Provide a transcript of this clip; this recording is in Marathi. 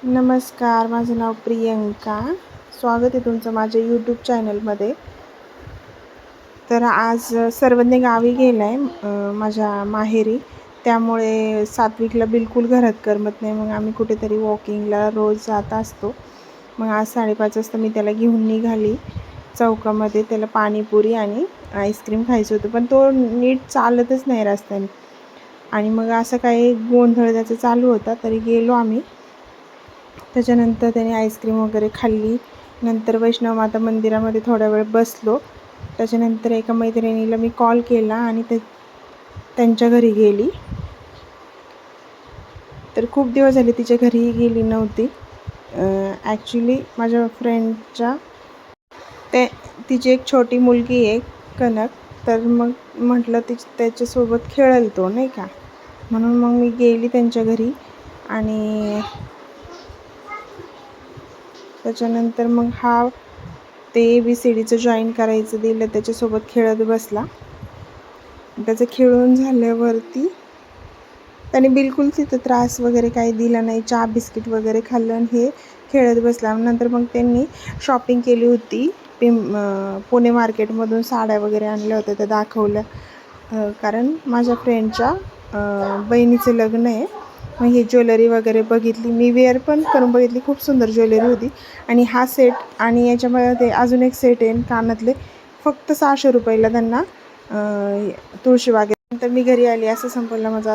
नमस्कार, माझं नाव प्रियंका. स्वागत आहे तुमचं माझ्या यूट्यूब चॅनलमध्ये. तर आज सर्वज्ञ गावी गेला आहे माझ्या माहेरी, त्यामुळे सात्विकला बिलकुल घरात करमत नाही. मग आम्ही कुठेतरी वॉकिंगला रोज जात असतो. मग आज 5:30 वाजता मी त्याला घेऊन निघाली चौकामध्ये. त्याला पाणीपुरी आणि आईस्क्रीम खायचं होतं, पण तो नीट चालतच नाही रस्त्याने. आणि मग असं काही गोंधळ त्याचा चालू होता, तरी गेलो आम्ही. त्याच्यानंतर त्याने आईस्क्रीम वगैरे खाल्ली. नंतर वैष्णव माता मंदिरामध्ये थोडा वेळ बसलो. त्याच्यानंतर एका मैत्रिणीला मी कॉल केला आणि त्यांच्या घरी गेली. तर खूप दिवस झाले तिच्या घरीही गेली नव्हती. ॲक्च्युली माझ्या फ्रेंडच्या तिची एक छोटी मुलगी आहे कनक. तर मग म्हटलं त्याच्यासोबत खेळेल तो, नाही का, म्हणून मग मी गेली त्यांच्या घरी. आणि त्याच्यानंतर मग ते ABCDचं जॉईन करायचं दिलं, त्याच्यासोबत खेळत बसला. त्याचं खेळून झाल्यावरती त्याने बिलकुल तिथं त्रास वगैरे काही दिला नाही. चहा बिस्किट वगैरे खाल्लं आणि हे खेळत बसला. नंतर मग त्यांनी शॉपिंग केली होती. पुणे मार्केटमधून साड्या वगैरे आणल्या होत्या, त्या दाखवल्या. कारण माझ्या फ्रेंडच्या बहिणीचं लग्न आहे. मग ही ज्वेलरी वगैरे बघितली, मी वेअर पण करून बघितली. खूप सुंदर ज्वेलरी होती. आणि हा सेट आणि याच्यामध्ये अजून एक सेट आहे कानातले, फक्त 600 रुपयाला त्यांना तुळशीबागेत. नंतर मी घरी आली. असं संपवलं माझा